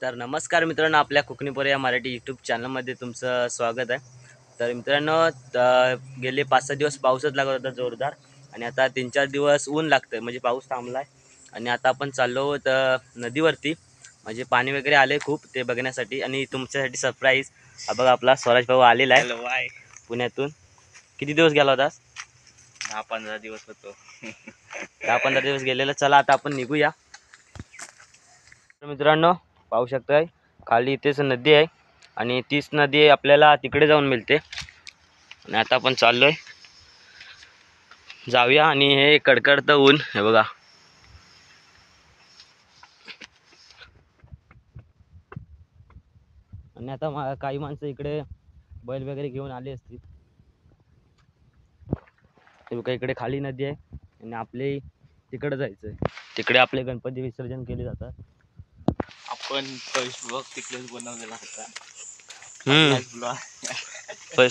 तर नमस्कार मित्रांनो, आपल्या कोकणीपोरे या मराठी यूट्यूब चॅनलमध्ये तुमचं स्वागत आहे. तर मित्रांनो, गेले 5-6 दिवस पाऊसच लागत होता जोरदार, आणि आता 3-4 दिवस ऊन लागतं, म्हणजे पाऊस थांबला आहे. आणि आता आपण चाललो नदीवरती, म्हणजे पाणी वगैरे आले खूप, ते बघण्यासाठी. आणि तुमच्यासाठी सरप्राईज, बघा आपला स्वराज भाऊ आलेला आहे पुण्यातून. किती दिवस गेला होतास? 10-15 दिवस होतो. 10-15 दिवस गेलेला. चला आता आपण निघूया. तर मित्रांनो, पाहू शकताय खाली इथेच नदी आहे, आणि तीच नदी आपल्याला तिकडे जाऊन मिळते. आणि आता आपण चाललोय, जाऊया. आणि हे कडकडतं ऊन, हे बघा. आणि आता काही माणसं इकडे बैल वगैरे घेऊन आली असतील. हे बघा, इकडे खाली नदी आहे, आणि आपले तिकडे जायचंय. तिकडे आपले गणपती विसर्जन केले जातात. आपण ब्लॉग तिकडेच बनवलेला होता.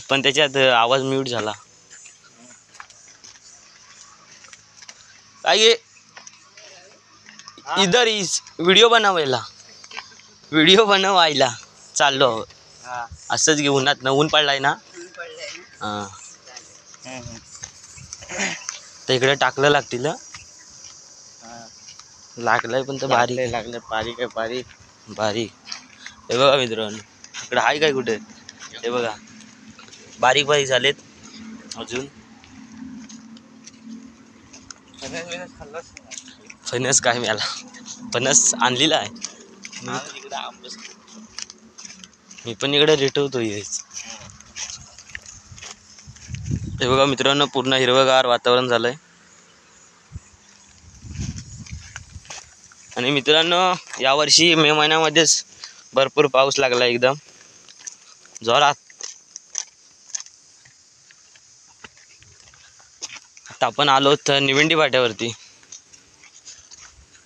पण त्याच्यात आवाज म्यूट झाला. काय इधर इस व्हिडिओ बनवायला चाललो आहोत. असंच घेऊन उन्हात ऊन पडलाय ना. हा, तर इकडे टाकलं लागतील. लागलंय पण तर बारीक लागले बारीक आहे बारीक. हे बघा मित्रांनो, इकडे आहे काय कुठे? हे बघा, बारीक बारीक झालेत अजून. फणस काय मिळाला? फणस आणलेला आहे मी पण इकडे रेटवतो. हे बघा मित्रांनो, पूर्ण हिरवगार वातावरण झालंय. आणि मित्रांनो, यावर्षी मे महिन्यामध्येच भरपूर पाऊस लागला, एकदम जोरात. आता आपण आलो तर निविंडी फाट्यावरती.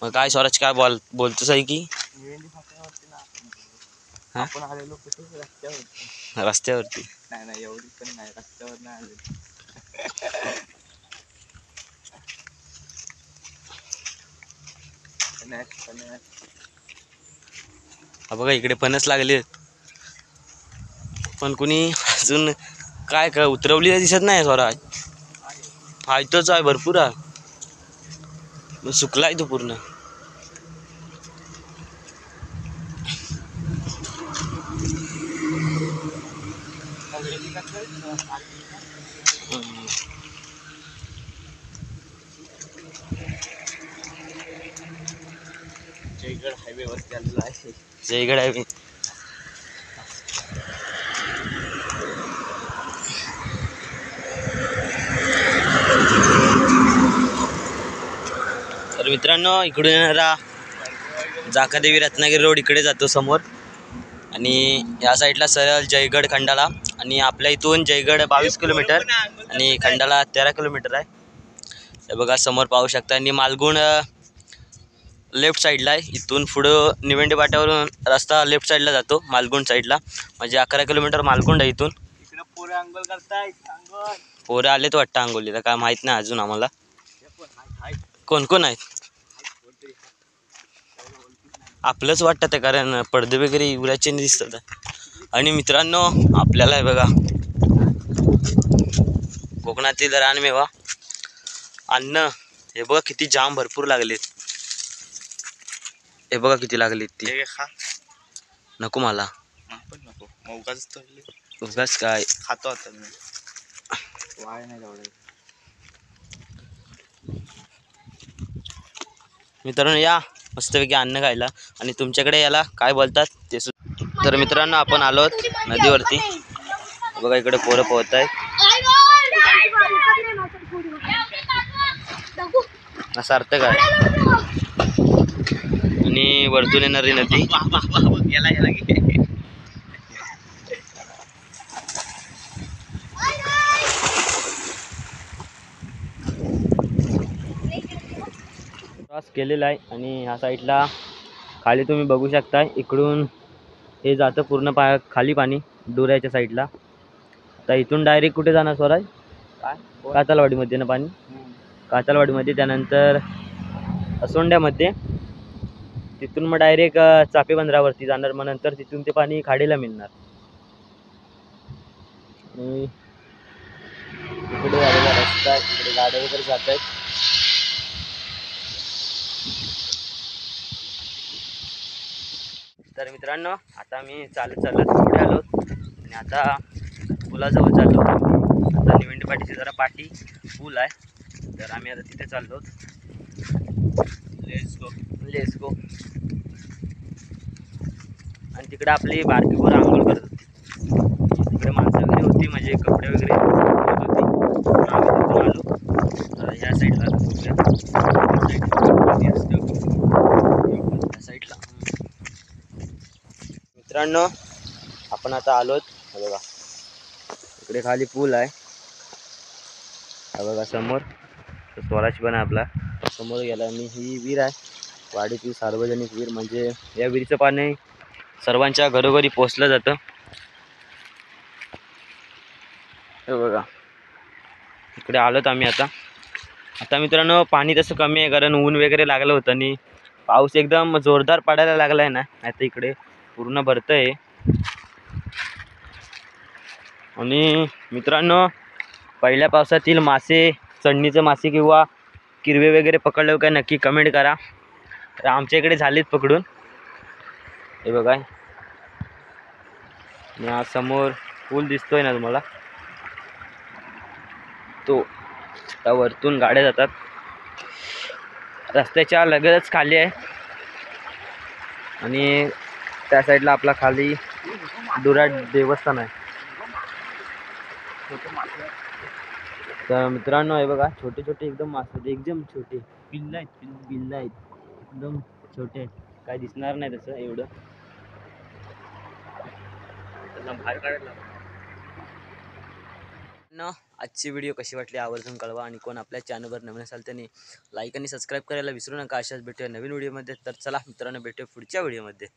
मग काय स्वराज, काय बोलतोस आहे की? आपण आलेलो कुठे? रस्त्यावरती. नाही एवढी पण नाही, रस्त्यावर नाही आलेलो. हा बघा, इकडे फणस लागले, पण कुणी अजून काय उतरवली दिसत नाही. स्वराज फायतोच आहे, भरपूर आहे, सुकलाय तो पूर्ण. जयगड हायवे वरती आलेला आहे. जयगड हायवे. तर मित्रांनो, इकडून येणारा जाकादेवी रत्नागिरी रोड इकडे जातो समोर, आणि या साईडला सरळ जयगड खंडाळा. आणि आपल्या इथून जयगड 22 किलोमीटर आणि खंडाळा 13 किलोमीटर आहे. हे बघा समोर पाहू शकता. आणि मालगुण लेफ्ट साईडला आहे. इथून पुढं निवेंडी फाट्यावरून रस्ता लेफ्ट साईडला जातो मालगुण साईडला, म्हणजे 11 किलोमीटर मालगुंड आहे इथून. पोरे अंघोळ करतायत. पोरं आलेत वाटतं आंघोलीला, काय माहित नाही अजून आम्हाला कोण कोण आहेत. आपलंच वाटतं ते, कारण पडदे वगैरे युवराजचे दिसतात. आणि मित्रांनो, आपल्याला हे बघा, कोकणातील रानमेवा अन्न, हे बघा किती जाम भरपूर लागलेत. हे बघा किती लागलेत. ती नको मला, नको उगाच काय खातो आता मी. वाय नाही तेवढे. मित्रांनो, या मस्तपैकी अन्न खायला. आणि तुमच्याकडे याला काय बोलतात ते सुद्धा. तर मित्रांनो, आपण आलोत नदीवरती. बघा इकडे पोरं पोहत आहेत. असं अर्थ काय? आणि वरतून येणारी नदी. क्रॉस केलेला आहे. आणि ह्या साईडला खाली तुम्ही बघू शकता, इकडून हे जातं पूर्ण खाली पाणी डोऱ्याच्या साईडला. आता इथून डायरेक्ट कुठे जाणार स्वराज? कातलवाडीमध्ये ना पाणी. कातलवाडीमध्ये, त्यानंतर असोंड्यामध्ये, तिथून मग डायरेक्ट चापे बंदरावरती जाणार, मग नंतर तिथून ते पाणी खाडीला मिळणार. आणि इकडे आलेला रस्ता, इकडे गाड्या वगैरे जात आहेत. तर मित्रांनो आता आम्ही चालत पुढे आलो आणि आता पुलाजवळ चाललो. आता निवंडी पाटीची जरा पाठी पूल आहे, तर आम्ही आता तिथे चाललो. Let's go. आणि तिकडे आपली बारकी पोरं आंघोळ करत होती. तिकडे माणसं वगैरे होती, म्हणजे कपडे वगैरे धुत होती. आम्ही तिथून आलो. तर ह्या साईडला साईडला मित्रांनो आपण आता आलोत. बघा इकडे खाली पूल आहे, हा बघा समोर स्वराज पण आहे आपला. समोर गेला आणि ही विहीर आहे, वाडीतील सार्वजनिक विहीर. म्हणजे या विहिरीचं पाणी सर्वांच्या घरोघरी पोचलं जातं. हे बघा इकडे आलोत आम्ही आता मित्रांनो पाणी तसं कमी आहे, कारण ऊन वगैरे लागलं होतं आणि पाऊस एकदम जोरदार पडायला लागलाय ना, आता इकडे पूर्ण भरतंय. आणि मित्रांनो पहिल्या पावसातील मासे, चढणीचे मासे किंवा किरवे वगैरे पकडले काय नक्की कमेंट करा. तर आमच्या इकडे झालेत पकडून. हे बघा या समोर पूल दिसतोय ना तुम्हाला, तो त्या वरतून गाड्या जातात. रस्त्याच्या लगतच खाली आहे आणि त्या साईडला आपला खाली दुराड देवस्थान आहे. तर मित्रांनो हे बघा छोटे छोटे एकदम मासे, एकदम छोटे पिल्ल आहेत, पिल्ल आहेत एकदम छोटे आहेत. काय दिसणार नाही तसं एवढं, त्यांना बाहेर काढायला. आजची व्हिडिओ कशी वाटली आवर्जून कळवा. आणि कोण आपल्या चॅनलवर नवीन असाल त्यांनी लाईक आणि सबस्क्राईब करायला विसरू नका. अशाच भेटूया नवीन व्हिडिओमध्ये. तर चला मित्रांनो भेटूया पुढच्या व्हिडिओमध्ये.